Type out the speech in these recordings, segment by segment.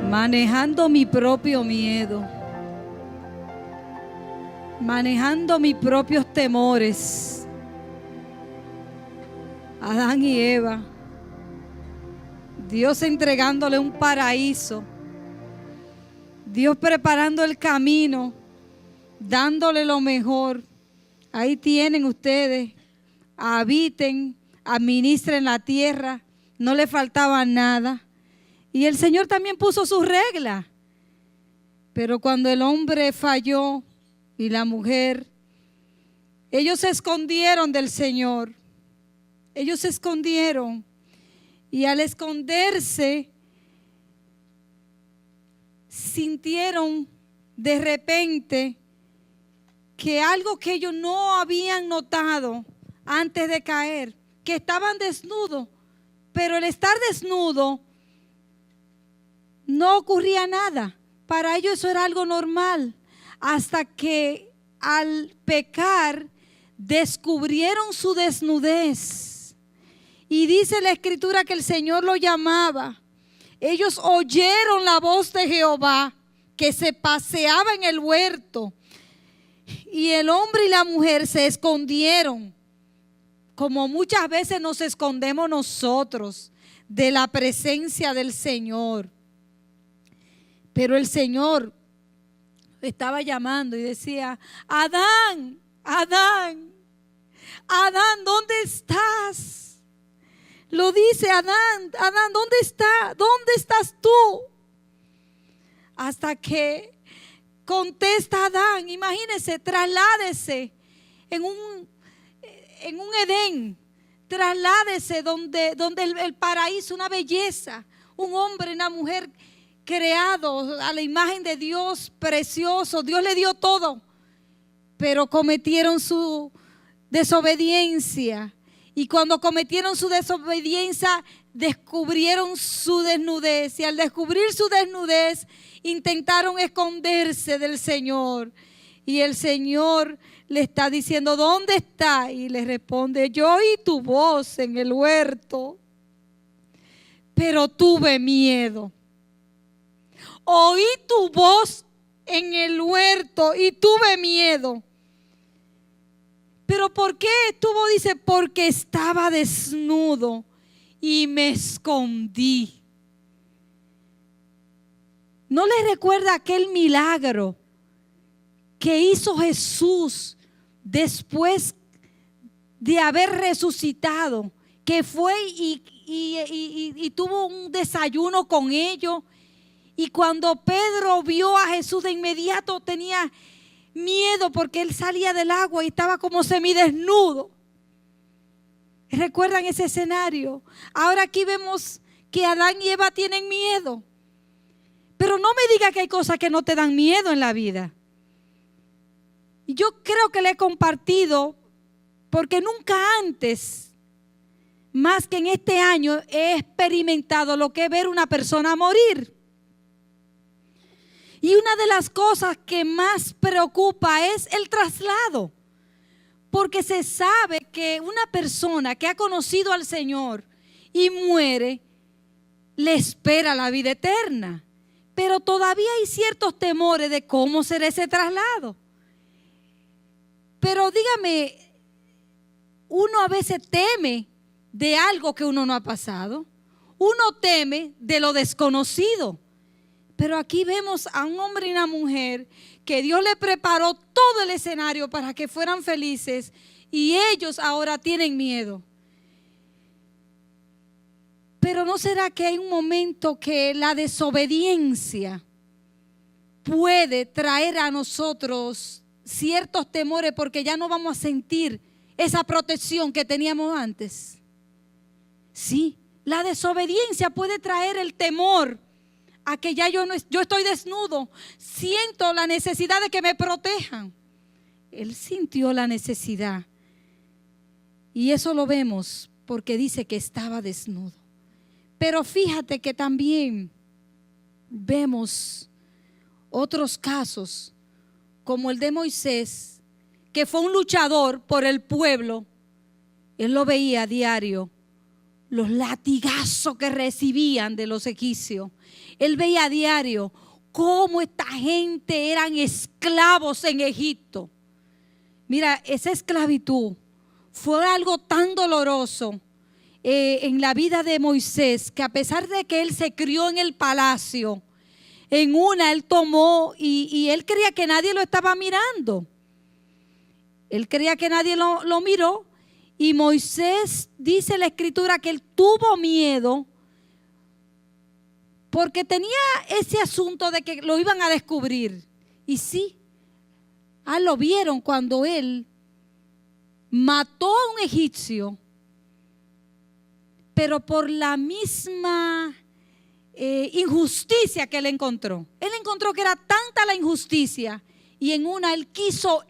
manejando mi propio miedo, manejando mis propios temores. Adán y Eva, Dios entregándole un paraíso, Dios preparando el camino, dándole lo mejor. Ahí tienen ustedes, habiten, administren la tierra, no le faltaba nada. Y el Señor también puso sus reglas. Pero cuando el hombre falló y la mujer, ellos se escondieron del Señor. Ellos se escondieron. Y al esconderse, sintieron de repente que algo que ellos no habían notado antes de caer, que estaban desnudos, pero el estar desnudo no ocurría nada. Para ellos eso era algo normal, hasta que al pecar descubrieron su desnudez. Y dice la Escritura que el Señor lo llamaba. Ellos oyeron la voz de Jehová que se paseaba en el huerto, y el hombre y la mujer se escondieron, como muchas veces nos escondemos nosotros de la presencia del Señor. Pero el Señor estaba llamando y decía: Adán, Adán, Adán, ¿dónde estás? Lo dice: Adán, Adán, ¿dónde está? ¿Dónde estás tú? Hasta que contesta Adán. Imagínese, trasládese en un Edén, trasládese donde el paraíso, una belleza, un hombre, una mujer creado a la imagen de Dios, precioso. Dios le dio todo, pero cometieron su desobediencia. Y cuando cometieron su desobediencia, descubrieron su desnudez. Y al descubrir su desnudez, intentaron esconderse del Señor. Y el Señor le está diciendo: ¿dónde está? Y le responde: yo oí tu voz en el huerto, pero tuve miedo. Oí tu voz en el huerto y tuve miedo. ¿Pero por qué estuvo? Dice: porque estaba desnudo y me escondí. ¿No le recuerda aquel milagro que hizo Jesús después de haber resucitado? Que fue y tuvo un desayuno con ellos. Y cuando Pedro vio a Jesús, de inmediato tenía miedo, porque él salía del agua y estaba como semidesnudo. ¿Recuerdan ese escenario? Ahora aquí vemos que Adán y Eva tienen miedo. Pero no me diga que hay cosas que no te dan miedo en la vida. Y yo creo que le he compartido, porque nunca antes, más que en este año, he experimentado lo que es ver una persona morir. Y una de las cosas que más preocupa es el traslado, porque se sabe que una persona que ha conocido al Señor y muere, le espera la vida eterna. Pero todavía hay ciertos temores de cómo será ese traslado. Pero dígame, uno a veces teme de algo que uno no ha pasado. Uno teme de lo desconocido. Pero aquí vemos a un hombre y una mujer que Dios le preparó todo el escenario para que fueran felices, y ellos ahora tienen miedo. Pero ¿no será que hay un momento que la desobediencia puede traer a nosotros ciertos temores, porque ya no vamos a sentir esa protección que teníamos antes? Sí, la desobediencia puede traer el temor a que ya yo estoy desnudo, siento la necesidad de que me protejan. Él sintió la necesidad, y eso lo vemos porque dice que estaba desnudo. Pero fíjate que también vemos otros casos, como el de Moisés, que fue un luchador por el pueblo. Él lo veía a diario los latigazos que recibían de los egipcios. Él veía a diario cómo esta gente eran esclavos en Egipto. Mira, esa esclavitud fue algo tan doloroso en la vida de Moisés, que a pesar de que él se crió en el palacio, él tomó y él creía que nadie lo estaba mirando. Él creía que nadie lo miró. Y Moisés, dice la escritura, que él tuvo miedo porque tenía ese asunto de que lo iban a descubrir. Y sí, lo vieron cuando él mató a un egipcio, pero por la misma injusticia que él encontró. Él encontró que era tanta la injusticia y en una él quiso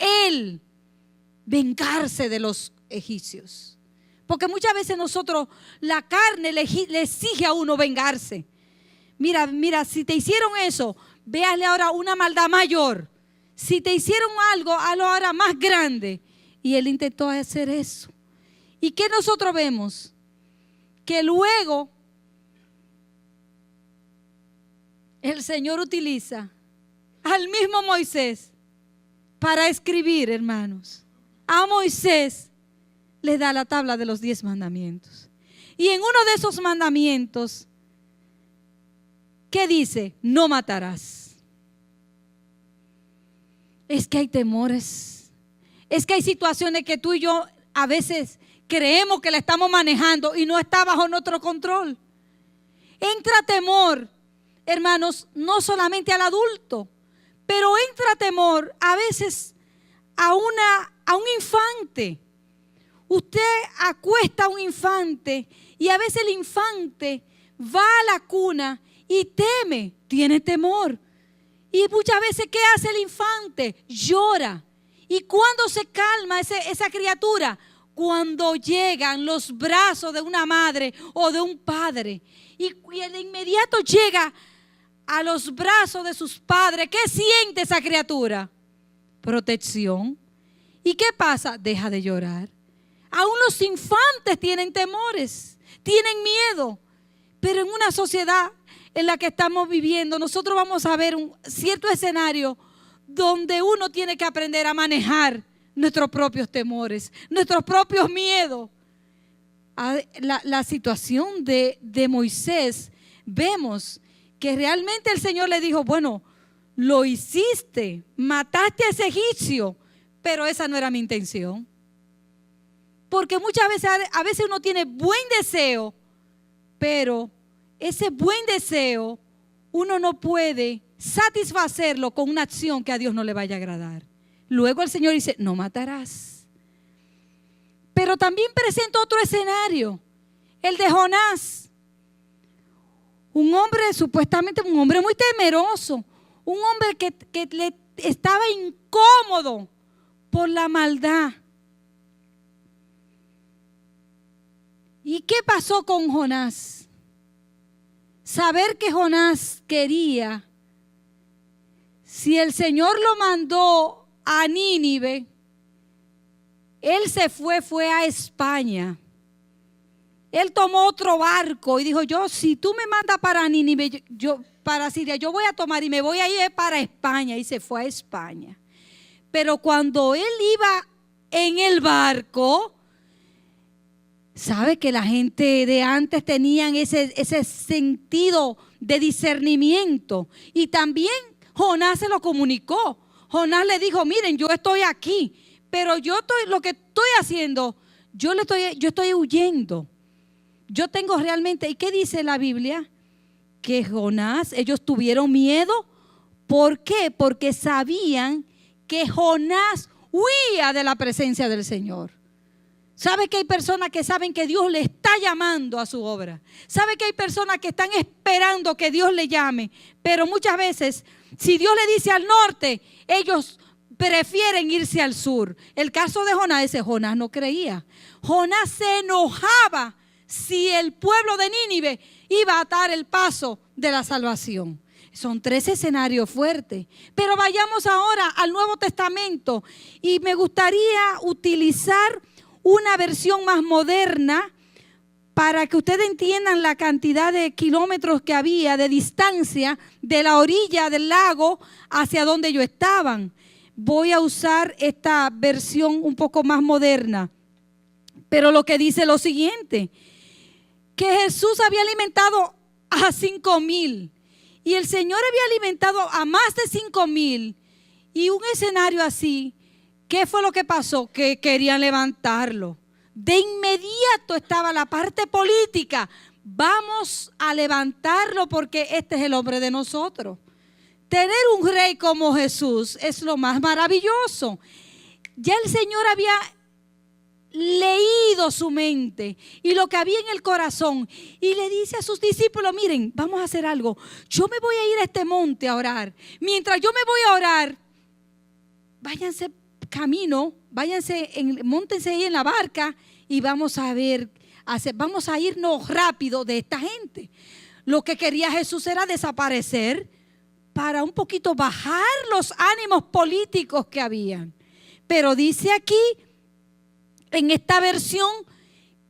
vengarse de los egipcios. Porque muchas veces nosotros, la carne le exige a uno vengarse. Mira, si te hicieron eso, véale ahora una maldad mayor. Si te hicieron algo, hazlo ahora más grande. Y él intentó hacer eso. ¿Y qué nosotros vemos? Que luego el Señor utiliza al mismo Moisés para escribir, hermanos. A Moisés le da la tabla de los 10 mandamientos. Y en uno de esos mandamientos, ¿qué dice? No matarás. Es que hay temores. Es que hay situaciones que tú y yo a veces creemos que la estamos manejando y no está bajo nuestro control. Entra temor, hermanos, no solamente al adulto, pero entra temor a veces a un infante. Usted acuesta a un infante y a veces el infante va a la cuna y teme, tiene temor. Y muchas veces, ¿qué hace el infante? Llora. ¿Y cuándo se calma esa criatura? Cuando llegan los brazos de una madre o de un padre. Y de inmediato llega a los brazos de sus padres. ¿Qué siente esa criatura? Protección. ¿Y qué pasa? Deja de llorar. Aún los infantes tienen temores, tienen miedo. Pero en una sociedad en la que estamos viviendo, nosotros vamos a ver un cierto escenario donde uno tiene que aprender a manejar nuestros propios temores, nuestros propios miedos. La situación de Moisés, vemos que realmente el Señor le dijo, bueno, lo hiciste, mataste a ese egipcio, pero esa no era mi intención. Porque muchas veces, a veces uno tiene buen deseo, pero ese buen deseo uno no puede satisfacerlo con una acción que a Dios no le vaya a agradar. Luego el Señor dice, no matarás. Pero también presenta otro escenario, el de Jonás. Un hombre, supuestamente un hombre muy temeroso, un hombre que le estaba incómodo por la maldad. ¿Y qué pasó con Jonás? Saber que Jonás quería, si el Señor lo mandó a Nínive, él se fue a España. Él tomó otro barco y dijo, si tú me mandas para Nínive, para Siria, yo voy a tomar y me voy a ir para España. Y se fue a España. Pero cuando él iba en el barco, ¿sabe que la gente de antes tenían ese sentido de discernimiento? Y también Jonás se lo comunicó. Jonás le dijo, miren, yo estoy aquí, pero lo que estoy haciendo, yo estoy huyendo. Yo tengo realmente, ¿y qué dice la Biblia? Que Jonás, ellos tuvieron miedo. ¿Por qué? Porque sabían que Jonás huía de la presencia del Señor. ¿Sabe que hay personas que saben que Dios le está llamando a su obra? ¿Sabe que hay personas que están esperando que Dios le llame? Pero muchas veces, si Dios le dice al norte, ellos prefieren irse al sur. El caso de Jonás, Jonás no creía. Jonás se enojaba si el pueblo de Nínive iba a atar el paso de la salvación. Son 3 escenarios fuertes. Pero vayamos ahora al Nuevo Testamento. Y me gustaría utilizar una versión más moderna para que ustedes entiendan la cantidad de kilómetros que había de distancia de la orilla del lago hacia donde ellos estaban. Voy a usar esta versión un poco más moderna, pero lo que dice lo siguiente, que Jesús había alimentado a 5,000 y el Señor había alimentado a más de 5,000, y un escenario así, ¿qué fue lo que pasó? Que querían levantarlo. De inmediato estaba la parte política. Vamos a levantarlo porque este es el hombre de nosotros. Tener un rey como Jesús es lo más maravilloso. Ya el Señor había leído su mente y lo que había en el corazón, y le dice a sus discípulos: miren, vamos a hacer algo. Yo me voy a ir a este monte a orar. Mientras yo me voy a orar, váyanse camino, móntense ahí en la barca y vamos a ver, vamos a irnos rápido de esta gente. Lo que quería Jesús era desaparecer para un poquito bajar los ánimos políticos que habían. Pero dice aquí, en esta versión,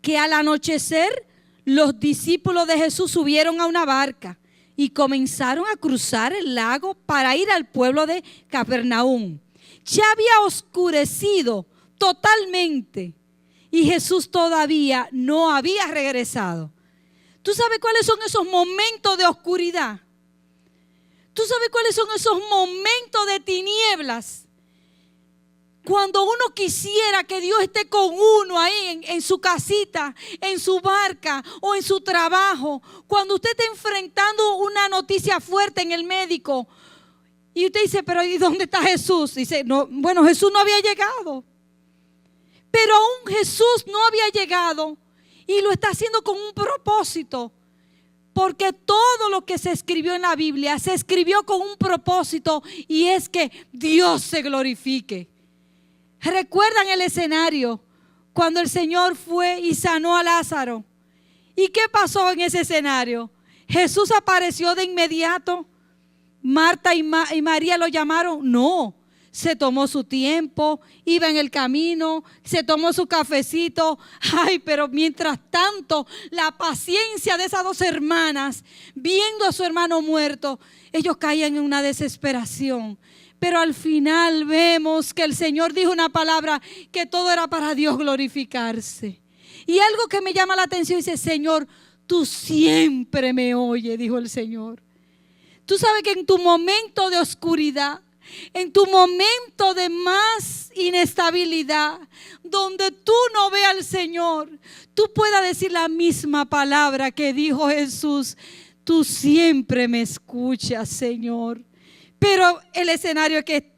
que al anochecer los discípulos de Jesús subieron a una barca y comenzaron a cruzar el lago para ir al pueblo de Capernaum. Ya había oscurecido totalmente y Jesús todavía no había regresado. ¿Tú sabes cuáles son esos momentos de oscuridad? ¿Tú sabes cuáles son esos momentos de tinieblas? Cuando uno quisiera que Dios esté con uno ahí en su casita, en su barca o en su trabajo. Cuando usted está enfrentando una noticia fuerte en el médico y usted dice: pero ¿y dónde está Jesús? Dice: no, bueno, Jesús no había llegado. Pero aún Jesús no había llegado y lo está haciendo con un propósito. Porque todo lo que se escribió en la Biblia se escribió con un propósito, y es que Dios se glorifique. ¿Recuerdan el escenario cuando el Señor fue y sanó a Lázaro? ¿Y qué pasó en ese escenario? Jesús apareció de inmediato. Marta y María lo llamaron. No, se tomó su tiempo, iba en el camino, se tomó su cafecito. Ay, pero mientras tanto, la paciencia de esas dos hermanas, viendo a su hermano muerto, ellos caían en una desesperación. Pero al final vemos que el Señor dijo una palabra, que todo era para Dios glorificarse. Y algo que me llama la atención, dice: Señor, tú siempre me oyes, dijo el Señor. Tú sabes que en tu momento de oscuridad, en tu momento de más inestabilidad, donde tú no veas al Señor, tú puedas decir la misma palabra que dijo Jesús: tú siempre me escuchas, Señor. Pero el escenario es que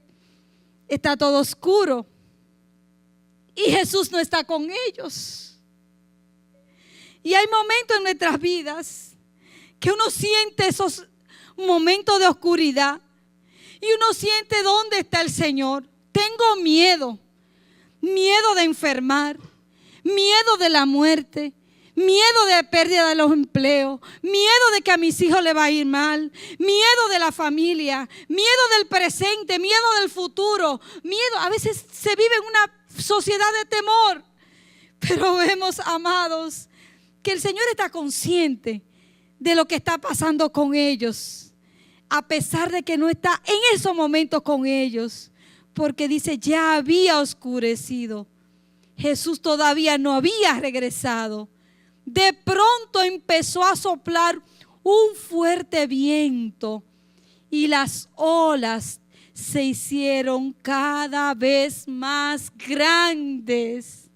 está todo oscuro y Jesús no está con ellos. Y hay momentos en nuestras vidas que uno siente esos momentos de oscuridad y uno siente: ¿dónde está el Señor? Tengo miedo de enfermar, miedo de la muerte, miedo de pérdida de los empleos, miedo de que a mis hijos les va a ir mal, miedo de la familia, miedo del presente, miedo del futuro, miedo. A veces se vive en una sociedad de temor, pero vemos, amados, que el Señor está consciente de lo que está pasando con ellos, a pesar de que no está en esos momentos con ellos, porque dice: ya había oscurecido. Jesús todavía no había regresado. De pronto empezó a soplar un fuerte viento y las olas se hicieron cada vez más grandes.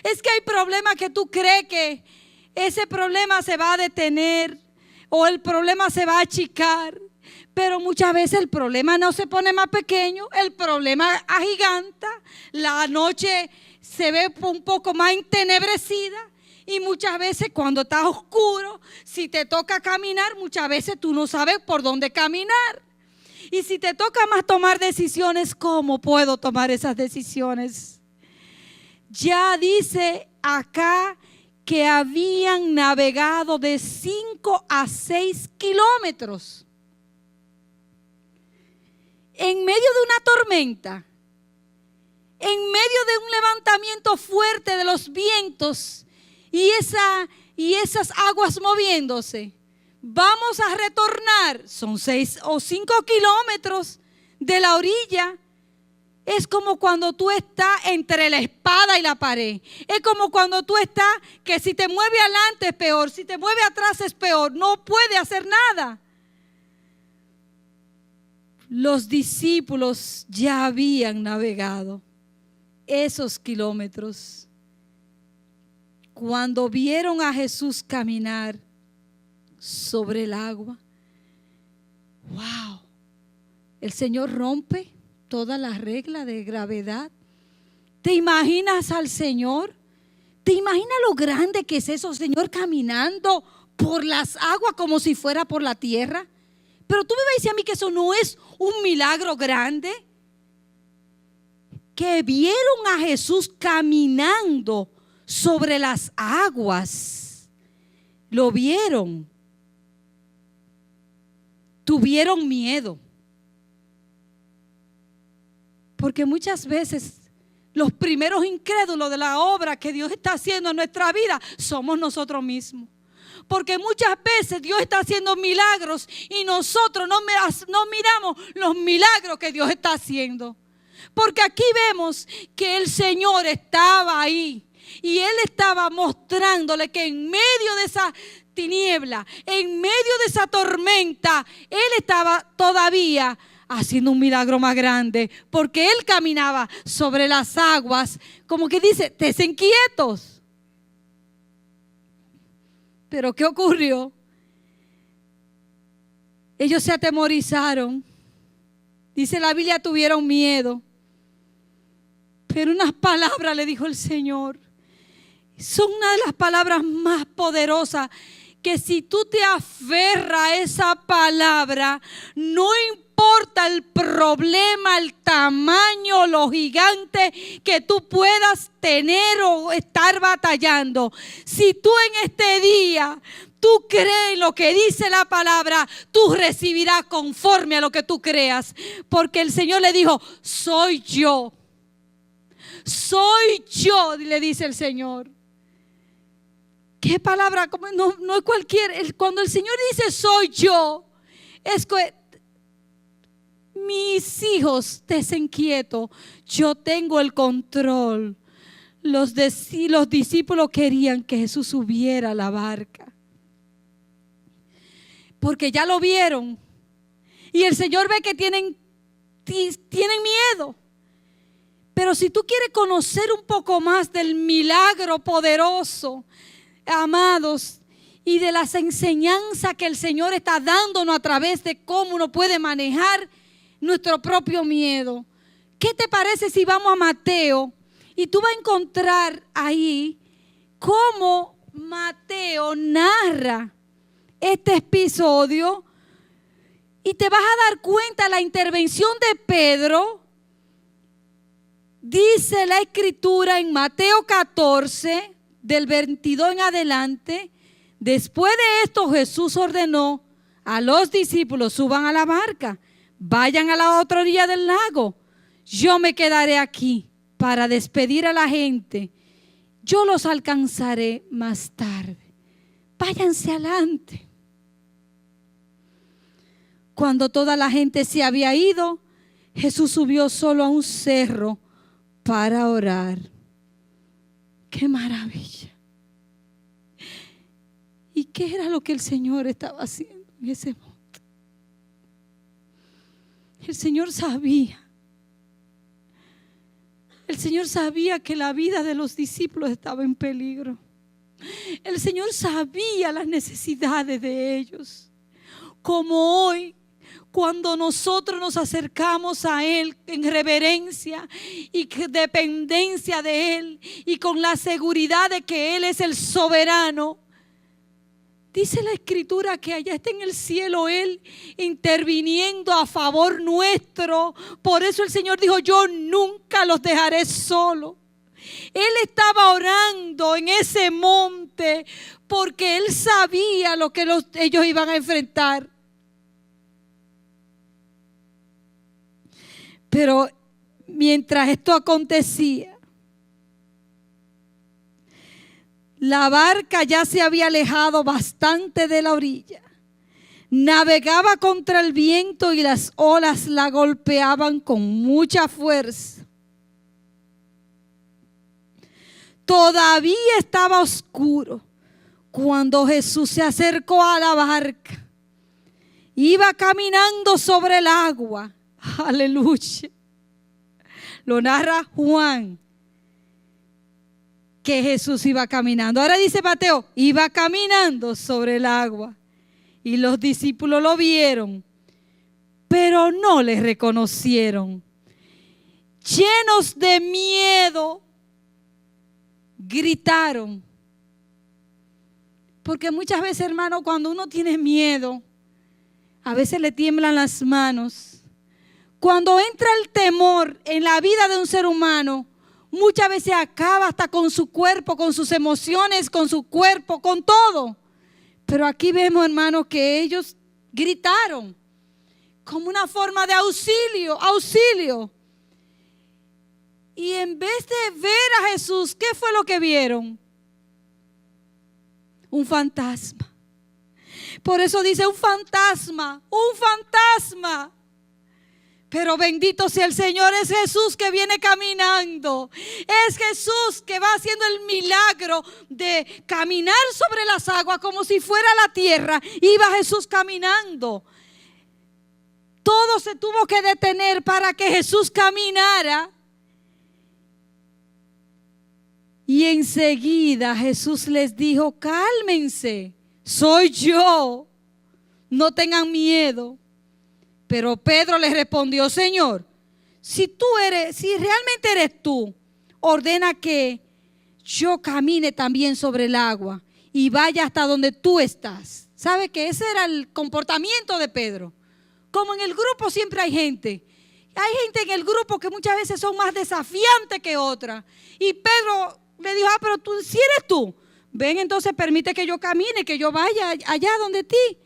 Es que hay problemas que tú crees que ese problema se va a detener o el problema se va a achicar, pero muchas veces el problema no se pone más pequeño, el problema agiganta, la noche se ve un poco más entenebrecida. Y muchas veces cuando está oscuro, si te toca caminar, muchas veces tú no sabes por dónde caminar. Y si te toca más tomar decisiones, ¿cómo puedo tomar esas decisiones? Ya dice acá que habían navegado de 5 a 6 kilómetros. En medio de una tormenta, en medio de un levantamiento fuerte de los vientos, y y esas aguas moviéndose. Vamos a retornar. Son 6 o 5 kilómetros de la orilla. Es como cuando tú estás entre la espada y la pared. Es como cuando tú estás que si te mueve adelante es peor, si te mueve atrás es peor. No puede hacer nada. Los discípulos ya habían navegado esos kilómetros. Cuando vieron a Jesús caminar sobre el agua, wow, el Señor rompe toda la regla de gravedad. ¿Te imaginas al Señor? ¿Te imaginas lo grande que es eso, Señor, caminando por las aguas como si fuera por la tierra? Pero tú me vas a decir a mí que eso no es un milagro grande. Que vieron a Jesús caminando sobre las aguas. Lo vieron. Tuvieron miedo. Porque muchas veces los primeros incrédulos de la obra que Dios está haciendo en nuestra vida somos nosotros mismos. Porque muchas veces Dios está haciendo milagros y nosotros no miramos los milagros que Dios está haciendo. Porque aquí vemos que el Señor estaba ahí y Él estaba mostrándole que en medio de esa tiniebla, en medio de esa tormenta, Él estaba todavía haciendo un milagro más grande, porque Él caminaba sobre las aguas, como que dice, estén quietos. Pero ¿qué ocurrió? Ellos se atemorizaron. Dice la Biblia, tuvieron miedo. Pero unas palabras le dijo el Señor. Son una de las palabras más poderosas que si tú te aferras a esa palabra, no importa el problema, el tamaño, lo gigante que tú puedas tener o estar batallando. Si tú en este día tú crees lo que dice la palabra, tú recibirás conforme a lo que tú creas. Porque el Señor le dijo, soy yo. Soy yo, le dice el Señor. ¿Qué palabra? No es cualquier. Cuando el Señor dice soy yo, es que mis hijos, estén quietos, yo tengo el control. Los discípulos querían que Jesús subiera a la barca, porque ya lo vieron. Y el Señor ve que tienen miedo. Pero si tú quieres conocer un poco más del milagro poderoso, amados, y de las enseñanzas que el Señor está dándonos a través de cómo uno puede manejar nuestro propio miedo, ¿qué te parece si vamos a Mateo? Y tú vas a encontrar ahí cómo Mateo narra este episodio y te vas a dar cuenta de la intervención de Pedro. Dice la Escritura en Mateo 14, del 22 en adelante, después de esto Jesús ordenó a los discípulos, suban a la barca, vayan a la otra orilla del lago, yo me quedaré aquí para despedir a la gente, yo los alcanzaré más tarde, váyanse adelante. Cuando toda la gente se había ido, Jesús subió solo a un cerro para orar. ¡Qué maravilla! ¿Y qué era lo que el Señor estaba haciendo en ese monte? El Señor sabía. El Señor sabía que la vida de los discípulos estaba en peligro. El Señor sabía las necesidades de ellos. Como hoy, cuando nosotros nos acercamos a Él en reverencia y dependencia de Él y con la seguridad de que Él es el soberano, dice la Escritura que allá está en el cielo Él interviniendo a favor nuestro. Por eso el Señor dijo, yo nunca los dejaré solos. Él estaba orando en ese monte porque Él sabía lo que ellos iban a enfrentar. Pero mientras esto acontecía, La barca ya se había alejado bastante de la orilla. Navegaba contra el viento y las olas la golpeaban con mucha fuerza. Todavía estaba oscuro cuando Jesús se acercó a la barca. Iba caminando sobre el agua. Aleluya. Lo narra Juan, que Jesús iba caminando. Ahora dice Mateo, iba caminando sobre el agua. Y los discípulos lo vieron, pero no le reconocieron. Llenos de miedo, gritaron. Porque muchas veces, hermano, cuando uno tiene miedo, a veces le tiemblan las manos. Cuando entra el temor en la vida de un ser humano, muchas veces acaba hasta con su cuerpo, con sus emociones, con su cuerpo, con todo. Pero aquí vemos, hermanos, que ellos gritaron como una forma de auxilio, auxilio. Y en vez de ver a Jesús, ¿qué fue lo que vieron? Un fantasma. Por eso dice un fantasma, un fantasma. Pero bendito sea el Señor, es Jesús que viene caminando. Es Jesús que va haciendo el milagro de caminar sobre las aguas como si fuera la tierra. Iba Jesús caminando. Todo se tuvo que detener para que Jesús caminara. Y enseguida Jesús les dijo, cálmense, soy yo, no tengan miedo. Pero Pedro le respondió, Señor, si realmente eres tú, ordena que yo camine también sobre el agua y vaya hasta donde tú estás. ¿Sabe que ese era el comportamiento de Pedro? Como en el grupo siempre hay gente. Hay gente en el grupo que muchas veces son más desafiantes que otras. Y Pedro le dijo, pero tú, si eres tú, ven entonces permite que yo camine, que yo vaya allá donde ti.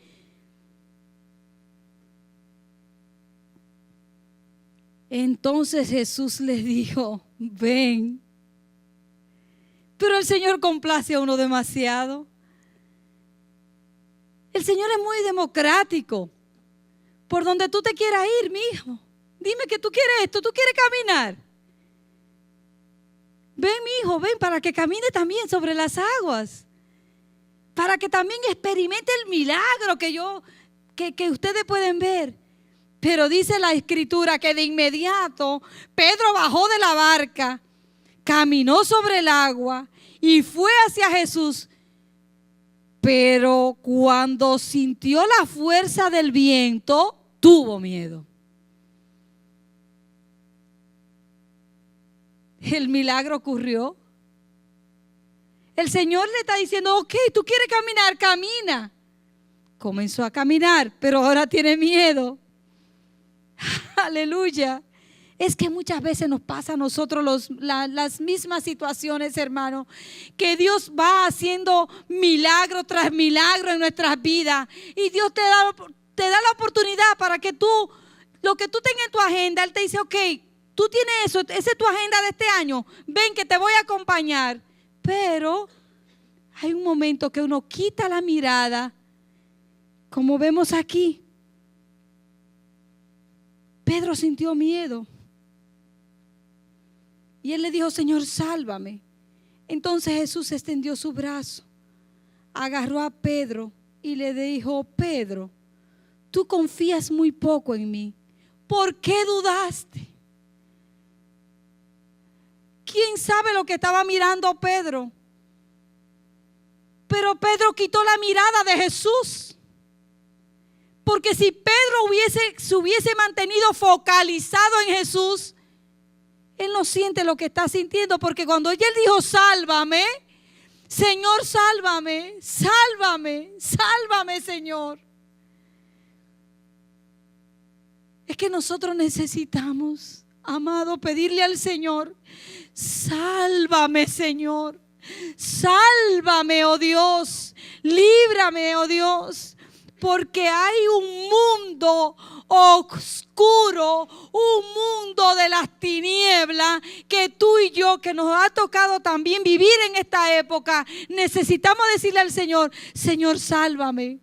Entonces Jesús les dijo, ven. Pero el Señor complace a uno demasiado. El Señor es muy democrático. Por donde tú te quieras ir, mi hijo. Dime que tú quieres esto, tú quieres caminar. Ven, mi hijo, ven para que camine también sobre las aguas. Para que también experimente el milagro que ustedes pueden ver. Pero dice la Escritura que de inmediato Pedro bajó de la barca, caminó sobre el agua y fue hacia Jesús. Pero cuando sintió la fuerza del viento, tuvo miedo. El milagro ocurrió. El Señor le está diciendo, ok, tú quieres caminar, camina. Comenzó a caminar, pero ahora tiene miedo. Aleluya. Es que muchas veces nos pasa a nosotros las mismas situaciones, hermano, que Dios va haciendo milagro tras milagro en nuestras vidas. Y Dios te da la oportunidad para que tú, lo que tú tengas en tu agenda, Él te dice, ok, tú tienes eso, esa es tu agenda de este año, ven que te voy a acompañar. Pero hay un momento que uno quita la mirada, como vemos aquí. Pedro sintió miedo. Y él le dijo, Señor, sálvame. Entonces Jesús extendió su brazo, agarró a Pedro y le dijo, Pedro, tú confías muy poco en mí. ¿Por qué dudaste? ¿Quién sabe lo que estaba mirando Pedro? Pero Pedro quitó la mirada de Jesús. Porque si Pedro se hubiese mantenido focalizado en Jesús, él no siente lo que está sintiendo. Porque cuando él dijo, sálvame, Señor, sálvame, sálvame, sálvame, Señor. Es que nosotros necesitamos, amado, pedirle al Señor, sálvame, Señor. Sálvame, oh Dios. Líbrame, oh Dios. Porque hay un mundo oscuro, un mundo de las tinieblas que tú y yo, que nos ha tocado también vivir en esta época, necesitamos decirle al Señor: Señor, sálvame.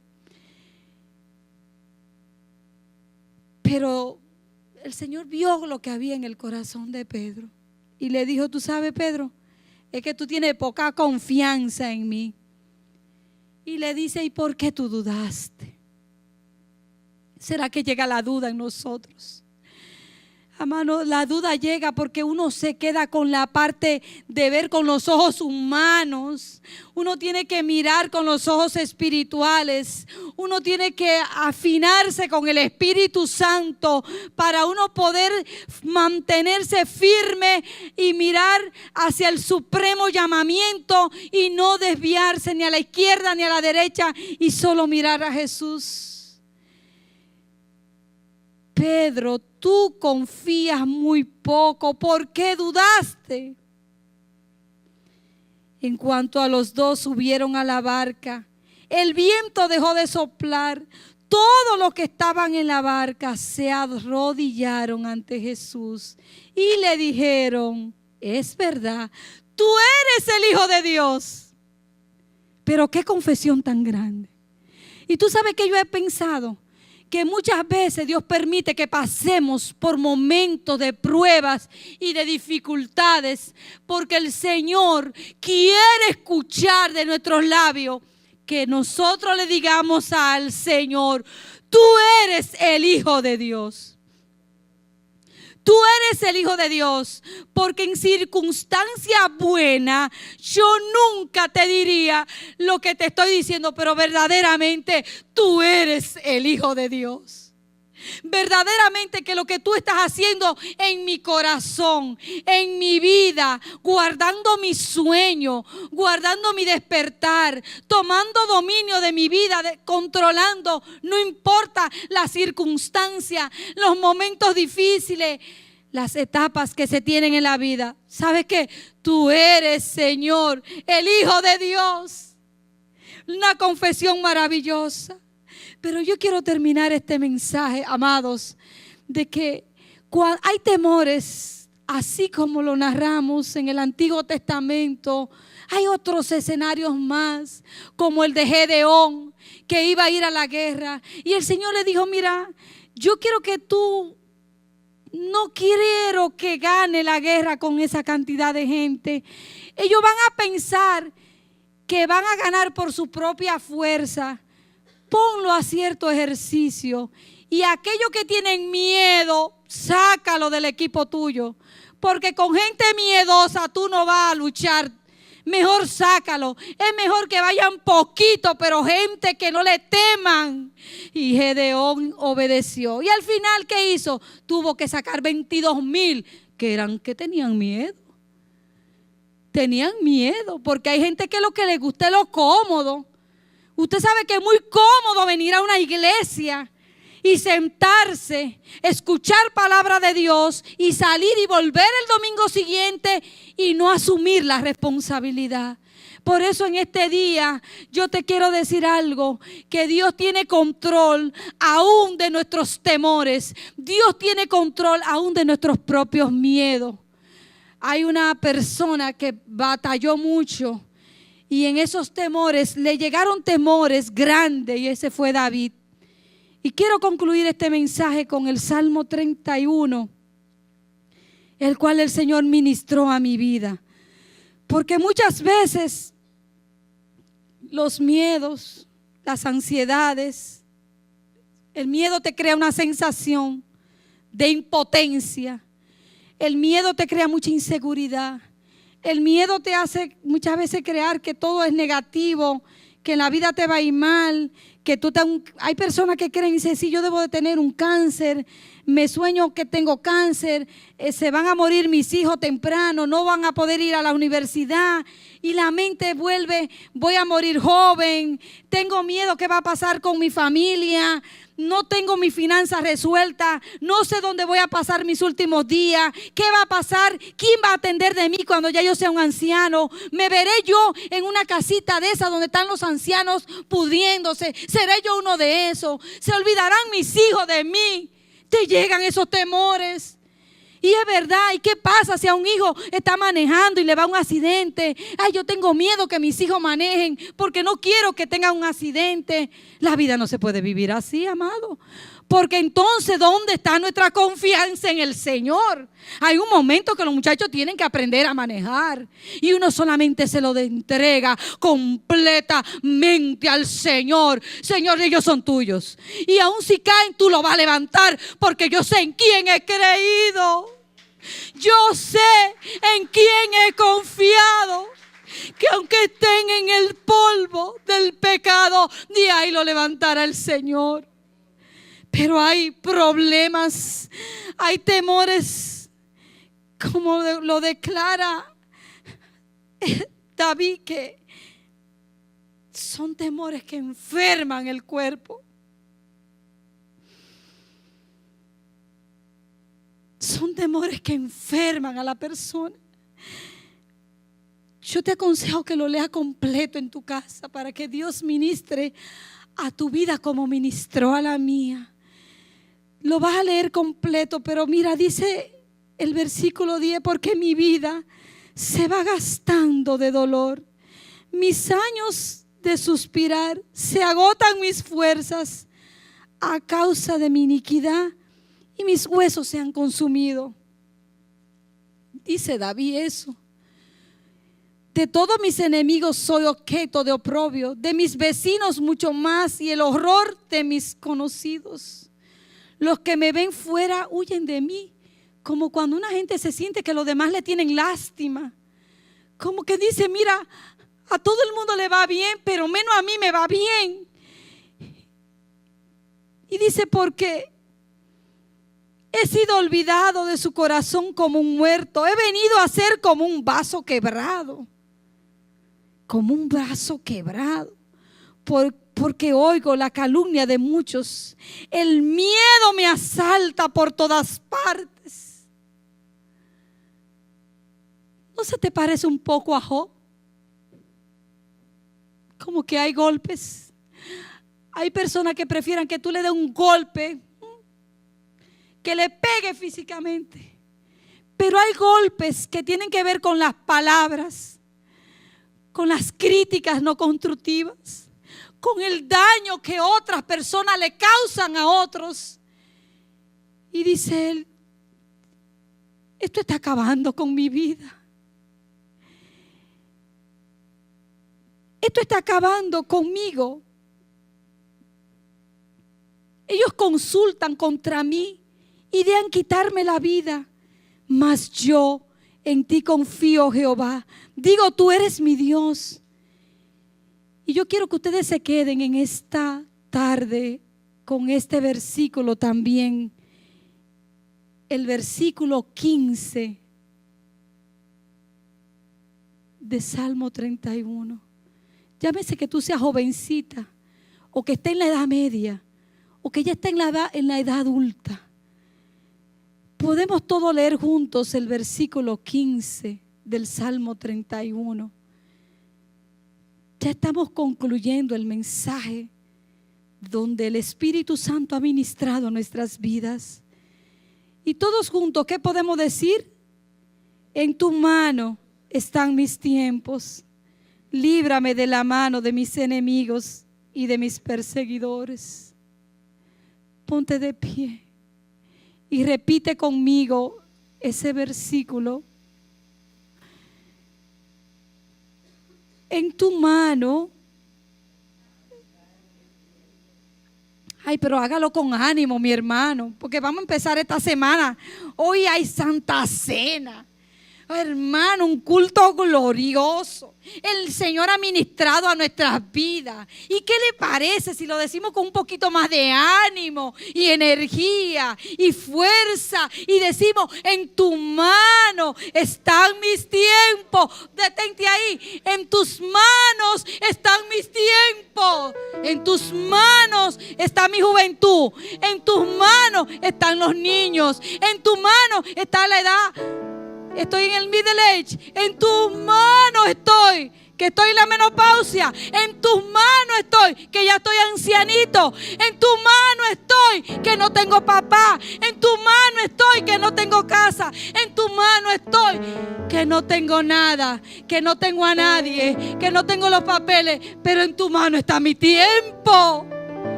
Pero el Señor vio lo que había en el corazón de Pedro y le dijo: tú sabes, Pedro, es que tú tienes poca confianza en mí. Y le dice: ¿y por qué tú dudaste? ¿Será que llega la duda en nosotros? Hermano, la duda llega porque uno se queda con la parte de ver con los ojos humanos. Uno tiene que mirar con los ojos espirituales. Uno tiene que afinarse con el Espíritu Santo para uno poder mantenerse firme y mirar hacia el supremo llamamiento y no desviarse ni a la izquierda ni a la derecha y solo mirar a Jesús. Pedro, tú confías muy poco. ¿Por qué dudaste? En cuanto a los dos subieron a la barca, el viento dejó de soplar. Todos los que estaban en la barca se arrodillaron ante Jesús y le dijeron: es verdad, tú eres el Hijo de Dios. Pero qué confesión tan grande. Y tú sabes que yo he pensado que muchas veces Dios permite que pasemos por momentos de pruebas y de dificultades, porque el Señor quiere escuchar de nuestros labios que nosotros le digamos al Señor: tú eres el Hijo de Dios. Tú eres el Hijo de Dios, porque en circunstancia buena yo nunca te diría lo que te estoy diciendo, pero verdaderamente tú eres el Hijo de Dios. Verdaderamente que lo que tú estás haciendo en mi corazón, en mi vida, guardando mi sueño, guardando mi despertar, tomando dominio de mi vida, controlando, no importa la circunstancia, los momentos difíciles, las etapas que se tienen en la vida. ¿Sabes qué? Tú eres, Señor, el Hijo de Dios. Una confesión maravillosa. Pero yo quiero terminar este mensaje, amados, de que hay temores, así como lo narramos en el Antiguo Testamento. Hay otros escenarios más, como el de Gedeón, que iba a ir a la guerra. Y el Señor le dijo: mira, yo quiero que tú, no quiero que gane la guerra con esa cantidad de gente. Ellos van a pensar que van a ganar por su propia fuerza. Ponlo a cierto ejercicio. Y aquellos que tienen miedo, sácalo del equipo tuyo. Porque con gente miedosa tú no vas a luchar. Mejor sácalo. Es mejor que vayan poquito, pero gente que no le teman. Y Gedeón obedeció. Y al final, ¿qué hizo? Tuvo que sacar 22,000 que tenían miedo. Tenían miedo, porque hay gente que lo que le gusta es lo cómodo. Usted sabe que es muy cómodo venir a una iglesia y sentarse, escuchar palabra de Dios y salir y volver el domingo siguiente y no asumir la responsabilidad. Por eso en este día yo te quiero decir algo, que Dios tiene control aún de nuestros temores. Dios tiene control aún de nuestros propios miedos. Hay una persona que batalló mucho. Y en esos temores, le llegaron temores grandes, y ese fue David. Y quiero concluir este mensaje con el Salmo 31, el cual el Señor ministró a mi vida. Porque muchas veces los miedos, las ansiedades, el miedo te crea una sensación de impotencia. El miedo te crea mucha inseguridad. El miedo te hace muchas veces creer que todo es negativo, que en la vida te va a ir mal, que hay personas que creen y dicen: si yo debo de tener un cáncer, me sueño que tengo cáncer, se van a morir mis hijos temprano, no van a poder ir a la universidad, y la mente vuelve: voy a morir joven, tengo miedo, ¿qué va a pasar con mi familia? No tengo mis finanzas resueltas, no sé dónde voy a pasar mis últimos días, ¿qué va a pasar? ¿Quién va a atender de mí cuando ya yo sea un anciano? ¿Me veré yo en una casita de esas donde están los ancianos pudriéndose? ¿Seré yo uno de esos? ¿Se olvidarán mis hijos de mí? te llegan esos temores. Y es verdad, ¿y qué pasa si a un hijo está manejando y le va un accidente? Ay, yo tengo miedo que mis hijos manejen porque no quiero que tengan un accidente. La vida no se puede vivir así, amado. Porque entonces, ¿dónde está nuestra confianza en el Señor? Hay un momento que los muchachos tienen que aprender a manejar y uno solamente se lo entrega completamente al Señor. Señor, ellos son tuyos. Y aun si caen, tú los vas a levantar porque yo sé en quién he creído. Yo sé en quién he confiado. Que aunque estén en el polvo del pecado, de ahí lo levantará el Señor. Pero hay problemas, hay temores, como lo declara David, que son temores que enferman el cuerpo. Son temores que enferman a la persona. Yo te aconsejo que lo leas completo en tu casa para que Dios ministre a tu vida como ministró a la mía. Lo vas a leer completo, pero mira, dice el versículo 10, porque mi vida se va gastando de dolor. Mis años de suspirar, se agotan mis fuerzas a causa de mi iniquidad y mis huesos se han consumido. Dice David eso. De todos mis enemigos soy objeto de oprobio, de mis vecinos mucho más y el horror de mis conocidos. Los que me ven fuera huyen de mí, como cuando una gente se siente que los demás le tienen lástima. Como que dice, mira, a todo el mundo le va bien, pero menos a mí me va bien. Y dice, porque he sido olvidado de su corazón como un muerto. He venido a ser como un vaso quebrado. Como un vaso quebrado. Porque oigo la calumnia de muchos. El miedo me asalta por todas partes. ¿No se te parece un poco a Job? Como que hay golpes. Hay personas que prefieran que tú le des un golpe, que le pegue físicamente. Pero hay golpes que tienen que ver con las palabras, con las críticas no constructivas, con el daño que otras personas le causan a otros. Y dice él, esto está acabando con mi vida. Esto está acabando conmigo. Ellos consultan contra mí y desean quitarme la vida. Mas yo en ti confío, Jehová. Digo, tú eres mi Dios. Y yo quiero que ustedes se queden en esta tarde con este versículo también. El versículo 15 de Salmo 31. Llámese que tú seas jovencita o que esté en la edad media o que ya esté en la edad adulta. Podemos todos leer juntos el versículo 15 del Salmo 31. Ya estamos concluyendo el mensaje donde el Espíritu Santo ha ministrado nuestras vidas. Y todos juntos, ¿qué podemos decir? En tu mano están mis tiempos. Líbrame de la mano de mis enemigos y de mis perseguidores. Ponte de pie y repite conmigo ese versículo. En tu mano. Ay, pero hágalo con ánimo, mi hermano, porque vamos a empezar esta semana. Hoy hay Santa Cena. Oh, hermano, un culto glorioso. El Señor ha ministrado a nuestras vidas. ¿Y qué le parece si lo decimos con un poquito más de ánimo y energía y fuerza? Y decimos, en tu mano están mis tiempos. Detente ahí. En tus manos están mis tiempos. En tus manos está mi juventud. En tus manos están los niños. En tu mano está la edad. Estoy en el middle age. En tus manos estoy. que estoy en la menopausia. En tus manos estoy, que ya estoy ancianito. En tu mano estoy, que no tengo papá. En tu mano estoy, que no tengo casa. En tu mano estoy, que no tengo nada, que no tengo a nadie, que no tengo los papeles. Pero en tu mano está mi tiempo.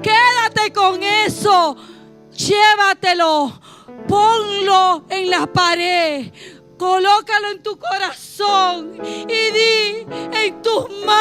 Quédate con eso. Llévatelo. Ponlo en la pared. Colócalo en tu corazón y di: en tus manos